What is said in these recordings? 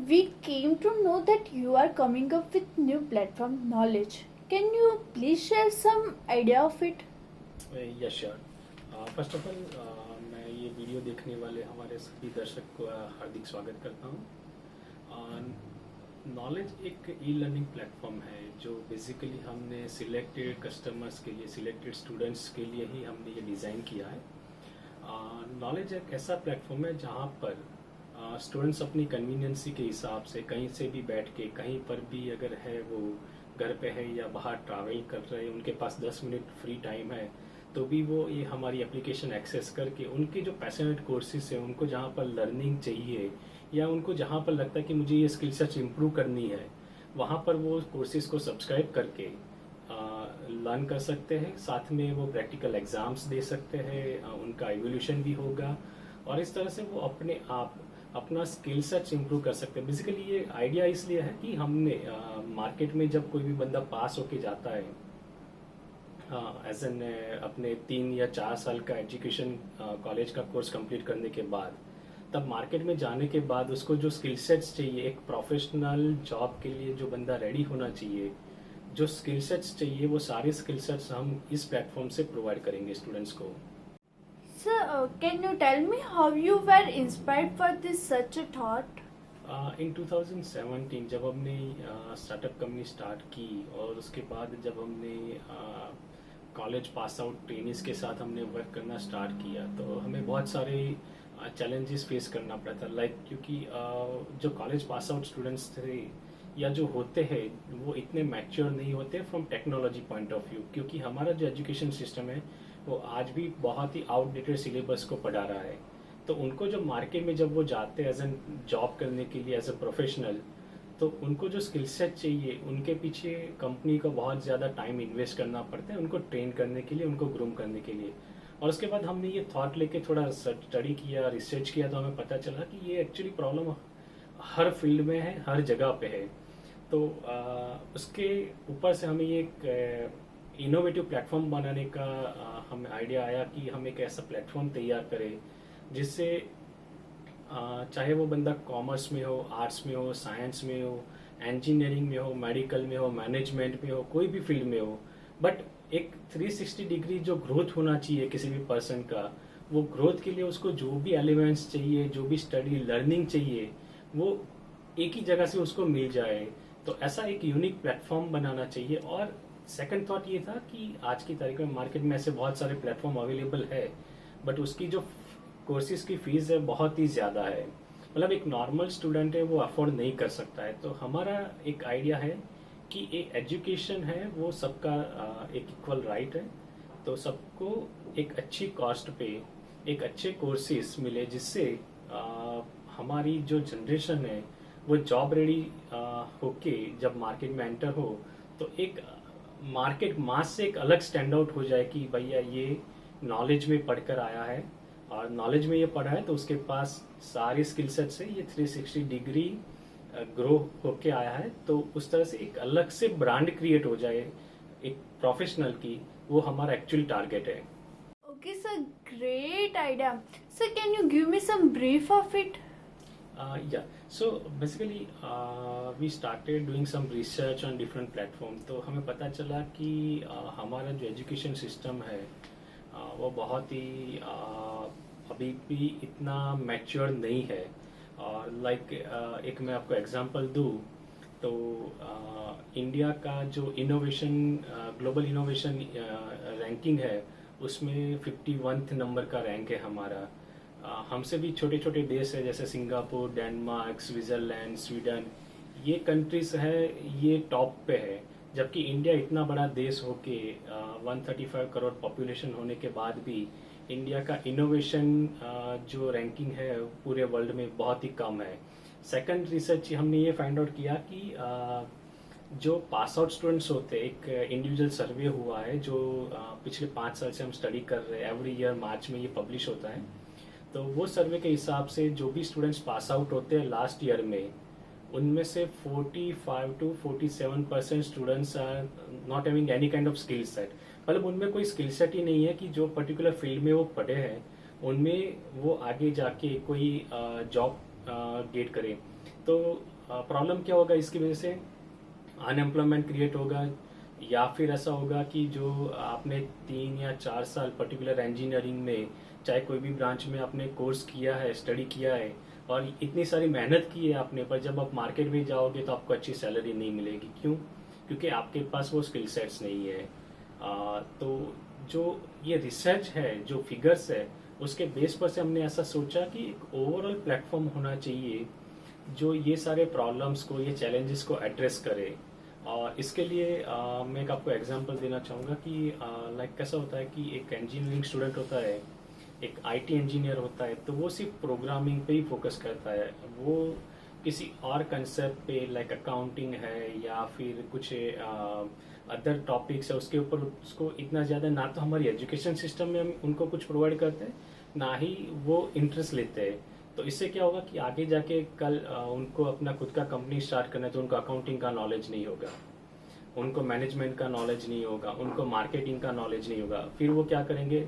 we came to know that you are coming up with new platform knowledge. Can you please share some idea of it? Yes sure. First of all मैं ये video देखने वाले हमारे सभी दर्शक को हार्दिक स्वागत करता हूँ। नॉलेज एक ई लर्निंग प्लेटफॉर्म है जो बेसिकली हमने सिलेक्टेड कस्टमर्स के लिए, सिलेक्टेड स्टूडेंट्स के लिए ही हमने ये डिज़ाइन किया है। नॉलेज एक ऐसा प्लेटफॉर्म है जहाँ पर स्टूडेंट्स अपनी कन्वीनियंसी के हिसाब से कहीं से भी बैठ के, कहीं पर भी अगर है वो घर पे है या बाहर ट्रैवल कर रहे हैं, उनके पास 10 मिनट फ्री टाइम है तो भी वो ये हमारी एप्लीकेशन एक्सेस करके उनके जो पैशनेट कोर्सेज है, उनको जहाँ पर लर्निंग चाहिए या उनको जहाँ पर लगता है कि मुझे ये स्किल सेट इम्प्रूव करनी है, वहाँ पर वो कोर्सेज को सब्सक्राइब करके लर्न कर सकते हैं। साथ में वो प्रैक्टिकल एग्जाम्स दे सकते हैं, उनका इवोल्यूशन भी होगा और इस तरह से वो अपने आप अपना स्किल सेट्स इम्प्रूव कर सकते हैं। बेसिकली ये आइडिया इसलिए है कि हमने मार्केट में जब कोई भी बंदा पास होके जाता है एज एन अपने 3 या 4 साल का एजुकेशन कॉलेज का कोर्स कंप्लीट करने के बाद, तब मार्केट में जाने के बाद उसको जो स्किल सेट्स चाहिए, एक प्रोफेशनल जॉब के लिए जो बंदा रेडी होना चाहिए, जो स्किल सेट्स चाहिए, वो सारे स्किल सेट्स हम इस प्लेटफॉर्म से प्रोवाइड करेंगे स्टूडेंट्स को। Sir, can you tell me how you were inspired for this such a thought? इन 2017 जब हमने स्टार्टअप कंपनी स्टार्ट की और उसके बाद जब हमने कॉलेज पास आउट ट्रेनिंग्स के साथ हमने वर्क करना स्टार्ट किया तो हमें बहुत सारे चैलेंजेस फेस करना पड़ा था। क्योंकि जो कॉलेज पास आउट स्टूडेंट्स थे या जो होते हैं वो इतने मैच्योर नहीं होते from technology point of view, क्योंकि हमारा जो एजुकेशन सिस्टम है वो आज भी बहुत ही आउटडेटेड सिलेबस को पढ़ा रहा है। तो उनको जो मार्केट में जब वो जाते हैं एज एन जॉब करने के लिए, एज ए प्रोफेशनल, तो उनको जो स्किल सेट चाहिए, उनके पीछे कंपनी को बहुत ज़्यादा टाइम इन्वेस्ट करना पड़ता है उनको ट्रेन करने के लिए, उनको ग्रूम करने के लिए। और उसके बाद हमने ये थॉट लेके थोड़ा स्टडी किया, रिसर्च किया, तो हमें पता चला कि ये एक्चुअली प्रॉब्लम हर फील्ड में है, हर जगह पे है। तो उसके ऊपर से हमें ये एक इनोवेटिव प्लेटफॉर्म बनाने का हमें आइडिया आया कि हम एक ऐसा प्लेटफॉर्म तैयार करें जिससे चाहे वो बंदा कॉमर्स में हो, आर्ट्स में हो, साइंस में हो, इंजीनियरिंग में हो, मेडिकल में हो, मैनेजमेंट में हो, कोई भी फील्ड में हो, बट एक 360 डिग्री जो ग्रोथ होना चाहिए किसी भी पर्सन का, वो ग्रोथ के लिए उसको जो भी एलिमेंट्स चाहिए, जो भी स्टडी लर्निंग चाहिए, वो एक ही जगह से उसको मिल जाए। तो ऐसा एक यूनिक प्लेटफॉर्म बनाना चाहिए। और सेकंड थॉट ये था कि आज की तारीख में मार्केट में ऐसे बहुत सारे प्लेटफॉर्म अवेलेबल है, बट उसकी जो कोर्सेज की फीस है बहुत ही ज़्यादा है, मतलब एक नॉर्मल स्टूडेंट है वो अफोर्ड नहीं कर सकता है। तो हमारा एक आइडिया है कि एक एजुकेशन है वो सबका एक इक्वल राइट है, तो सबको एक अच्छी कॉस्ट पे एक अच्छे कोर्सेज मिले जिससे हमारी जो जनरेशन है वो जॉब रेडी होके जब मार्केट में एंटर हो तो एक मार्केट मास से एक अलग स्टैंड आउट हो जाए कि भैया ये नॉलेज में पढ़कर आया है और नॉलेज में ये पढ़ा है तो उसके पास सारी स्किल सेट से ये 360 डिग्री ग्रो होके आया है। तो उस तरह से एक अलग से ब्रांड क्रिएट हो जाए एक प्रोफेशनल की, वो हमारा एक्चुअल टारगेट है। Okay, sir, great idea. Sir, can you give me some brief of it? Yeah, so basically we started doing some research on different platform। तो हमें पता चला कि हमारा जो एजुकेशन सिस्टम है वो बहुत ही अभी भी इतना मैच्योर नहीं है। और एक मैं आपको एग्जांपल दूँ तो इंडिया का जो इनोवेशन ग्लोबल इनोवेशन रैंकिंग है उसमें 51 नंबर का रैंक है हमारा। हमसे भी छोटे छोटे देश है जैसे सिंगापुर, डेनमार्क, स्विट्जरलैंड, स्वीडन, ये कंट्रीज है ये टॉप पे है। जबकि इंडिया इतना बड़ा देश होके 135 करोड़ पॉपुलेशन होने के बाद भी इंडिया का इनोवेशन जो रैंकिंग है पूरे वर्ल्ड में बहुत ही कम है। सेकंड रिसर्च हमने ये फाइंड आउट किया कि जो पास आउट स्टूडेंट्स होते हैं, एक इंडिविजुअल सर्वे हुआ है जो पिछले 5 साल से हम स्टडी कर रहे हैं, एवरी ईयर मार्च में ये पब्लिश होता है। तो वो सर्वे के हिसाब से जो भी स्टूडेंट्स पास आउट होते हैं लास्ट ईयर में, उनमें से 45 to 47% students are not having any kind of skill set. मतलब उनमें कोई स्किल सेट ही नहीं है कि जो पर्टिकुलर फील्ड में वो पढ़े हैं उनमें वो आगे जाके कोई जॉब गेट करें। तो प्रॉब्लम क्या होगा इसकी वजह से? अनएम्प्लॉयमेंट क्रिएट होगा, या फिर ऐसा होगा कि जो आपने 3 या 4 साल पर्टिकुलर इंजीनियरिंग में चाहे कोई भी ब्रांच में आपने कोर्स किया है, स्टडी किया है और इतनी सारी मेहनत की है आपने, पर जब आप मार्केट में जाओगे तो आपको अच्छी सैलरी नहीं मिलेगी। क्यों? क्योंकि आपके पास वो स्किल सेट्स नहीं है। तो जो ये रिसर्च है, जो फिगर्स है, उसके बेस पर से हमने ऐसा सोचा कि एक ओवरऑल प्लेटफॉर्म होना चाहिए जो ये सारे प्रॉब्लम्स को, ये चैलेंजेस को एड्रेस करे। और इसके लिए मैं एक आपको एग्जांपल देना चाहूँगा कि लाइक कैसा होता है कि एक इंजीनियरिंग स्टूडेंट होता है, एक आईटी इंजीनियर होता है, तो वो सिर्फ प्रोग्रामिंग पे ही फोकस करता है। वो किसी और कंसेप्ट पे लाइक अकाउंटिंग है या फिर कुछ अदर टॉपिक्स है उसके ऊपर उसको इतना ज़्यादा ना तो हमारी एजुकेशन सिस्टम में हम उनको कुछ प्रोवाइड करते हैं, ना ही वो इंटरेस्ट लेते हैं। तो इससे क्या होगा कि आगे जाके कल उनको अपना खुद का कंपनी स्टार्ट करना है तो उनको अकाउंटिंग का नॉलेज नहीं होगा, उनको मैनेजमेंट का नॉलेज नहीं होगा, उनको मार्केटिंग का नॉलेज नहीं होगा। फिर वो क्या करेंगे?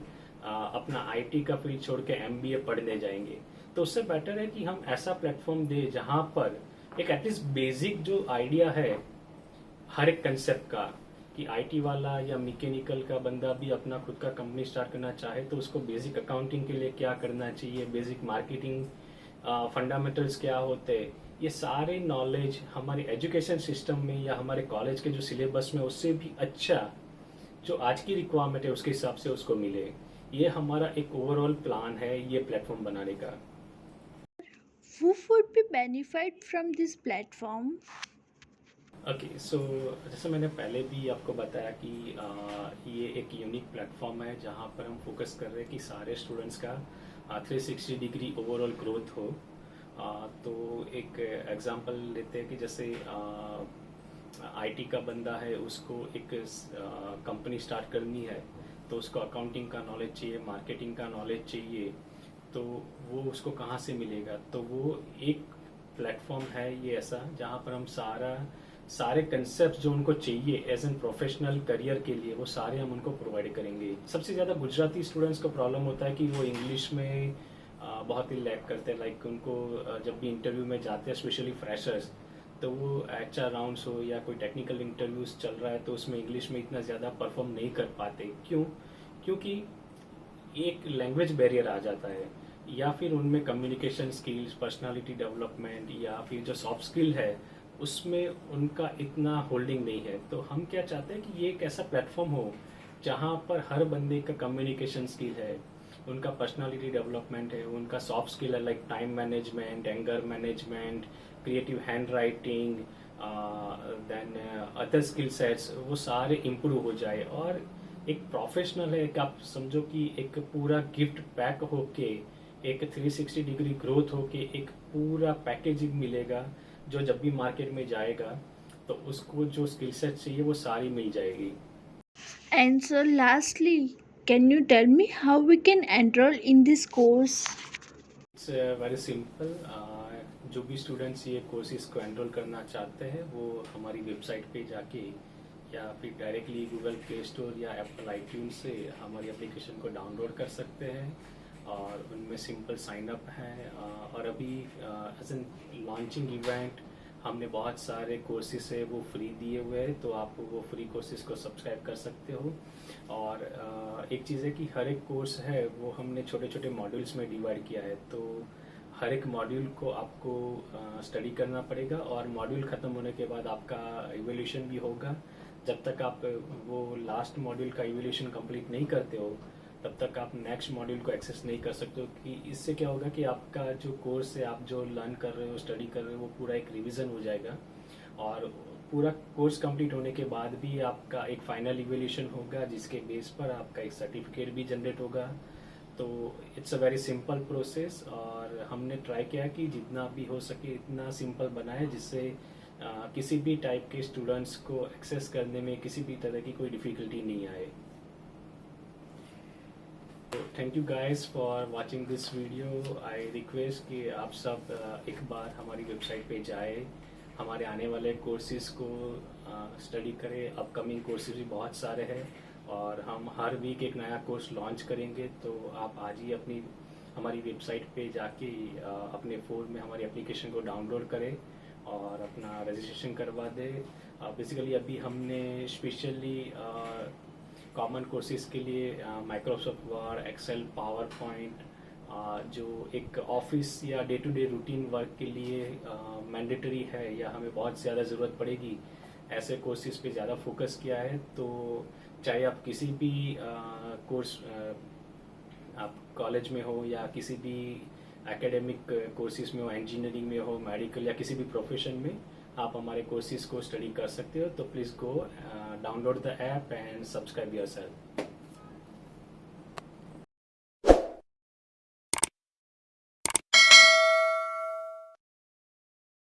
अपना आईटी का फील्ड छोड़ के एमबीए पढ़ने जाएंगे। तो उससे बेटर है कि हम ऐसा प्लेटफॉर्म दे जहां पर एक एटलीस्ट बेसिक जो आइडिया है हर एक कंसेप्ट का, कि आईटी वाला या मैकेनिकल का बंदा भी अपना खुद का कंपनी स्टार्ट करना चाहे तो उसको बेसिक अकाउंटिंग के लिए क्या करना चाहिए, बेसिक मार्केटिंग फंडामेंटल्स क्या होते हैं, ये सारे नॉलेज हमारे एजुकेशन सिस्टम में या हमारे कॉलेज के जो सिलेबस में उससे भी अच्छा जो आज की रिक्वायरमेंट है उसके हिसाब से उसको मिले। ये हमारा एक ओवरऑल प्लान है ये प्लेटफॉर्म बनाने का। Who would be benefit from this platform? Okay, so जैसे मैंने पहले भी आपको बताया कि ये एक यूनिक प्लेटफॉर्म है जहाँ पर हम फोकस कर रहे हैं कि सारे स्टूडेंट्स का 360 डिग्री ओवरऑल ग्रोथ हो। तो एक एग्जांपल लेते हैं कि जैसे आईटी का बंदा है, उसको एक कंपनी स्टार्ट करनी है तो उसको अकाउंटिंग का नॉलेज चाहिए, मार्केटिंग का नॉलेज चाहिए, तो वो उसको कहाँ से मिलेगा? तो वो एक प्लेटफॉर्म है ये ऐसा जहाँ पर हम सारे कंसेप्ट जो उनको चाहिए एज एन प्रोफेशनल करियर के लिए वो सारे हम उनको प्रोवाइड करेंगे। सबसे ज़्यादा गुजराती स्टूडेंट्स को प्रॉब्लम होता है कि वो इंग्लिश में बहुत ही लैक करते हैं। लाइक उनको जब भी इंटरव्यू में जाते हैं, स्पेशली फ्रेशर्स, तो वो एचआर राउंड्स हो या कोई टेक्निकल इंटरव्यूज चल रहा है तो उसमें इंग्लिश में इतना ज़्यादा परफॉर्म नहीं कर पाते। क्यों? क्योंकि एक लैंग्वेज बैरियर आ जाता है, या फिर उनमें कम्युनिकेशन स्किल्स, पर्सनालिटी डेवलपमेंट या फिर जो सॉफ्ट स्किल है उसमें उनका इतना होल्डिंग नहीं है। तो हम क्या चाहते हैं कि ये एक ऐसा प्लेटफॉर्म हो जहाँ पर हर बंदे का कम्युनिकेशन स्किल है, उनका पर्सनालिटी डेवलपमेंट है, उनका सॉफ्ट स्किल है like time management, anger management, creative handwriting, then other skill sets, वो सारे इम्प्रूव हो जाए। और एक प्रोफेशनल है, एक आप समझो कि एक पूरा गिफ्ट पैक होके, एक 360 डिग्री ग्रोथ होके एक पूरा पैकेजिंग मिलेगा जो जब भी मार्केट में जाएगा तो उसको जो स्किल सेट चाहिए वो सारी मिल जाएगी। And so, lastly, can you tell me how we can enroll in this course? It's very simple. जो भी स्टूडेंट्स ये कोर्सेज को एनरोल करना चाहते हैं वो हमारी वेबसाइट पे जाके या फिर डायरेक्टली गूगल प्ले स्टोर या एप्पल आईट्यून्स से हमारी एप्लीकेशन को डाउनलोड कर सकते हैं और उनमें सिंपल साइन अप है। और अभी एज एन लॉन्चिंग इवेंट हमने बहुत सारे कोर्सेज है वो फ्री दिए हुए हैं, तो आप वो फ्री कोर्सेज को सब्सक्राइब कर सकते हो। और एक चीज़ है कि हर एक कोर्स है वो हमने छोटे छोटे मॉड्यूल्स में डिवाइड किया है, तो हर एक मॉड्यूल को आपको स्टडी करना पड़ेगा और मॉड्यूल ख़त्म होने के बाद आपका इवोल्यूशन भी होगा। जब तक आप वो लास्ट मॉड्यूल का इवोल्यूशन कंप्लीट नहीं करते हो तब तक आप नेक्स्ट मॉड्यूल को एक्सेस नहीं कर सकते हो। कि इससे क्या होगा कि आपका जो कोर्स है, आप जो लर्न कर रहे हो, स्टडी कर रहे हो, वो पूरा एक रिवीजन हो जाएगा और पूरा कोर्स कंप्लीट होने के बाद भी आपका एक फाइनल इवोल्यूशन होगा जिसके बेस पर आपका एक सर्टिफिकेट भी जनरेट होगा। तो it's a very simple process और हमने ट्राई किया कि जितना भी हो सके इतना सिंपल बनाए जिससे किसी भी टाइप के स्टूडेंट्स को एक्सेस करने में किसी भी तरह की कोई डिफिकल्टी नहीं आए। Thank you guys for watching this video. I request कि आप सब एक बार हमारी वेबसाइट पे जाए, हमारे आने वाले कोर्सेज को स्टडी करें। अपकमिंग कोर्सेज भी बहुत सारे हैं और हम हर वीक एक नया कोर्स लॉन्च करेंगे, तो आप आज ही हमारी वेबसाइट पे जाके अपने फ़ोन में हमारी एप्लीकेशन को डाउनलोड करें और अपना रजिस्ट्रेशन करवा दे। बेसिकली अभी हमने स्पेशली कॉमन कोर्सेज के लिए Microsoft Word, Excel, PowerPoint, जो एक ऑफिस या day to day routine work के लिए मैंडेटरी है या हमें बहुत ज़्यादा ज़रूरत पड़ेगी, ऐसे कोर्सेज पे ज़्यादा फोकस किया है। तो चाहे आप किसी भी कोर्स आप कॉलेज में हो या किसी भी एकेडमिक कोर्सेज में हो, इंजीनियरिंग में हो, मेडिकल या किसी भी प्रोफेशन में, आप हमारे कोर्सेज को स्टडी कर सकते हो। तो please go download the app and subscribe yourself.